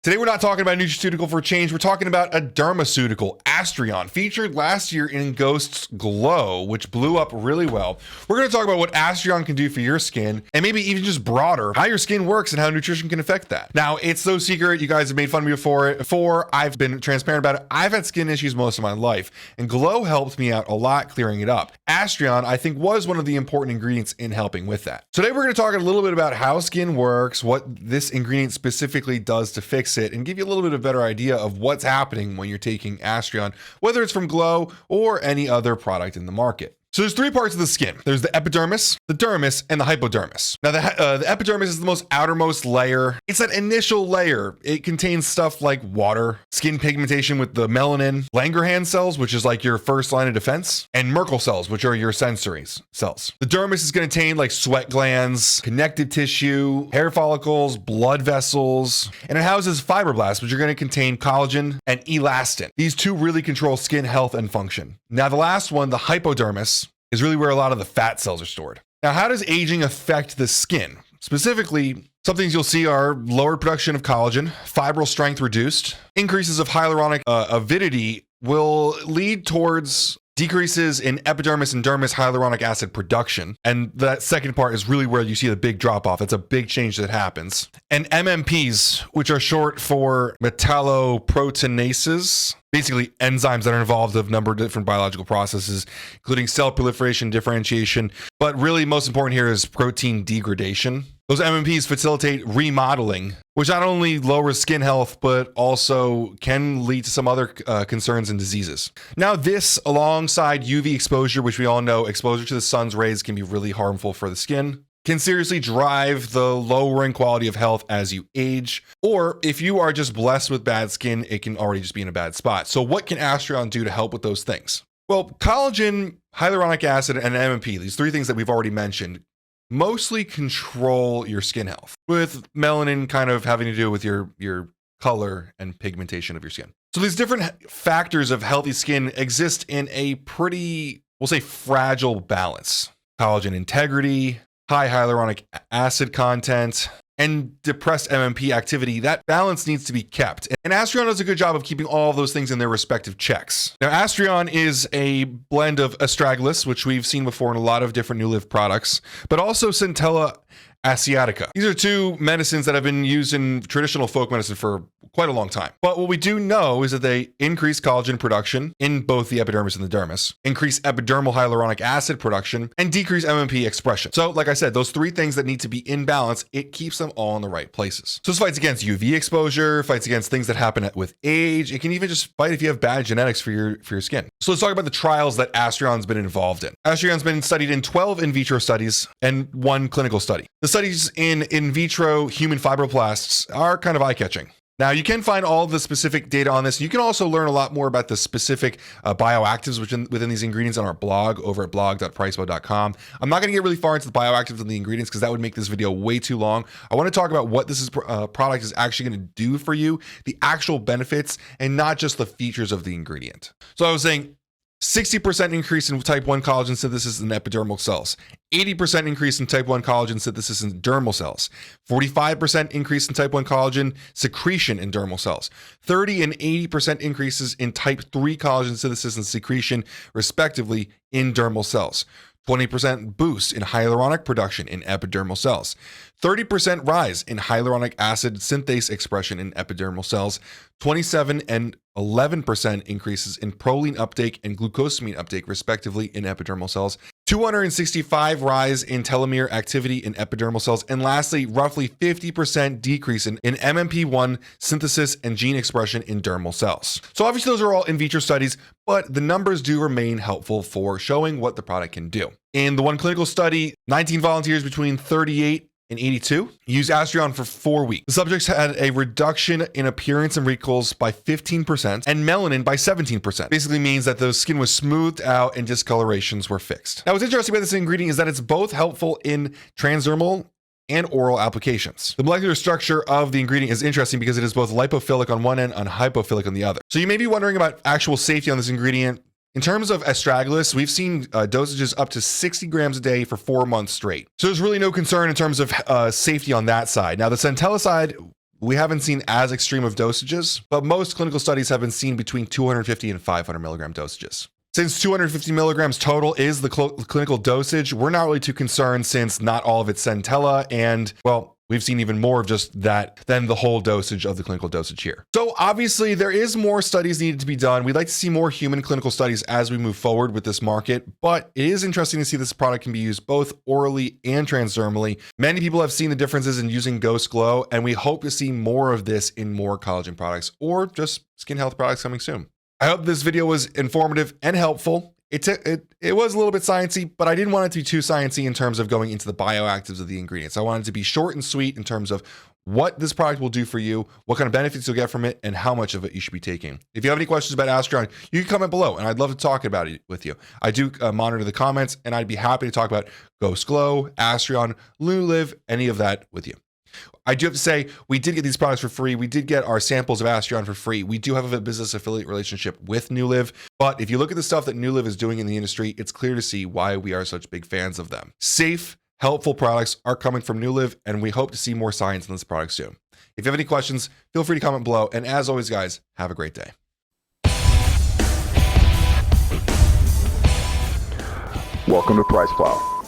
Today we're not talking about a nutraceutical for a change, we're talking about a dermaceutical, ASTRION, featured last year in Ghost's Glow, which blew up really well. We're going to talk about what ASTRION can do for your skin, and maybe even just broader, how your skin works and how nutrition can affect that. Now, it's no secret, you guys have made fun of me before, I've been transparent about it. I've had skin issues most of my life, and Glow helped me out a lot clearing it up. ASTRION, I think, was one of the important ingredients in helping with that. Today we're going to talk a little bit about how skin works, what this ingredient specifically does to fix it, and give you a little bit of a better idea of what's happening when you're taking ASTRION, whether it's from Glow or any other product in the market. So there's three parts of the skin. There's the epidermis, the dermis, and the hypodermis. Now the epidermis is the most outermost layer. It's that initial layer. It contains stuff like water, skin pigmentation with the melanin, Langerhans cells, which is like your first line of defense, and Merkel cells, which are your sensory cells. The dermis is going to contain like sweat glands, connective tissue, hair follicles, blood vessels, and it houses fibroblasts, which are going to contain collagen and elastin. These two really control skin health and function. Now the last one, the hypodermis, is really where a lot of the fat cells are stored. Now, how does aging affect the skin? Specifically, some things you'll see are lowered production of collagen, fibril strength reduced, increases of hyaluronic avidity will lead towards decreases in epidermis and dermis hyaluronic acid production. And that second part is really where you see the big drop off. It's a big change that happens. And MMPs, which are short for metalloproteinases, basically enzymes that are involved in a number of different biological processes, including cell proliferation, differentiation. But really most important here is protein degradation. Those MMPs facilitate remodeling, which not only lowers skin health, but also can lead to some other concerns and diseases. Now this, alongside UV exposure, which we all know exposure to the sun's rays can be really harmful for the skin, can seriously drive the lowering quality of health as you age. Or if you are just blessed with bad skin, it can already just be in a bad spot. So what can ASTRION do to help with those things? Well, collagen, hyaluronic acid, and MMP, these three things that we've already mentioned, mostly control your skin health, with melanin kind of having to do with your color and pigmentation of your skin. So these different factors of healthy skin exist in a pretty, we'll say, fragile balance. Collagen integrity, high hyaluronic acid content, and depressed MMP activity. That balance needs to be kept. And ASTRION does a good job of keeping all of those things in their respective checks. Now, ASTRION is a blend of astragalus, which we've seen before in a lot of different NuLiv products, but also Centella asiatica. These are two medicines that have been used in traditional folk medicine for quite a long time. But what we do know is that they increase collagen production in both the epidermis and the dermis, increase epidermal hyaluronic acid production, and decrease MMP expression. So like I said, those three things that need to be in balance, it keeps them all in the right places. So this fights against UV exposure, fights against things that happen with age. It can even just fight if you have bad genetics for your skin. So let's talk about the trials that ASTRION's been involved in. ASTRION's been studied in 12 in vitro studies and 1 clinical study. The studies in vitro human fibroblasts are kind of eye-catching. Now, you can find all the specific data on this. You can also learn a lot more about the specific bioactives within these ingredients on our blog over at blog.priceplow.com. I'm not going to get really far into the bioactives and the ingredients because that would make this video way too long. I want to talk about what this product is actually going to do for you, the actual benefits, and not just the features of the ingredient. So I was saying 60% increase in type 1 collagen synthesis in epidermal cells, 80% increase in type 1 collagen synthesis in dermal cells, 45% increase in type 1 collagen secretion in dermal cells, 30 and 80% increases in type 3 collagen synthesis and secretion, respectively, in dermal cells. 20% boost in hyaluronic production in epidermal cells, 30% rise in hyaluronic acid synthase expression in epidermal cells, 27 and 11% increases in proline uptake and glucosamine uptake, respectively, in epidermal cells, 265 rise in telomere activity in epidermal cells, and lastly, roughly 50% decrease in MMP1 synthesis and gene expression in dermal cells. So obviously those are all in vitro studies, but the numbers do remain helpful for showing what the product can do. In the 1 clinical study, 19 volunteers between 38 and 82 used ASTRION for 4 weeks. The subjects had a reduction in appearance and wrinkles by 15% and melanin by 17%. Basically means that the skin was smoothed out and discolorations were fixed. Now, what's interesting about this ingredient is that it's both helpful in transdermal and oral applications. The molecular structure of the ingredient is interesting because it is both lipophilic on one end and hypophilic on the other. So you may be wondering about actual safety on this ingredient. In terms of astragalus, we've seen dosages up to 60 grams a day for 4 months straight. So there's really no concern in terms of safety on that side. Now, the Centella side, we haven't seen as extreme of dosages, but most clinical studies have been seen between 250 and 500 milligram dosages. Since 250 milligrams total is the clinical dosage, we're not really too concerned since not all of it's centella, and well, we've seen even more of just that than the whole dosage of the clinical dosage here. So obviously there is more studies needed to be done. We'd like to see more human clinical studies as we move forward with this market, but it is interesting to see this product can be used both orally and transdermally. Many people have seen the differences in using Ghost Glow, and we hope to see more of this in more collagen products or just skin health products coming soon. I hope this video was informative and helpful. It was a little bit sciencey, but I didn't want it to be too sciencey in terms of going into the bioactives of the ingredients. I wanted it to be short and sweet in terms of what this product will do for you, what kind of benefits you'll get from it, and how much of it you should be taking. If you have any questions about ASTRION, you can comment below, and I'd love to talk about it with you. I do monitor the comments, and I'd be happy to talk about Ghost Glow, ASTRION, NuLiv, any of that with you. I do have to say, we did get these products for free. We did get our samples of ASTRION for free. We do have a business affiliate relationship with NuLiv, but if you look at the stuff that NuLiv is doing in the industry, it's clear to see why we are such big fans of them. Safe, helpful products are coming from NuLiv, and we hope to see more science in this product soon. If you have any questions, feel free to comment below. And as always, guys, have a great day. Welcome to PricePlow.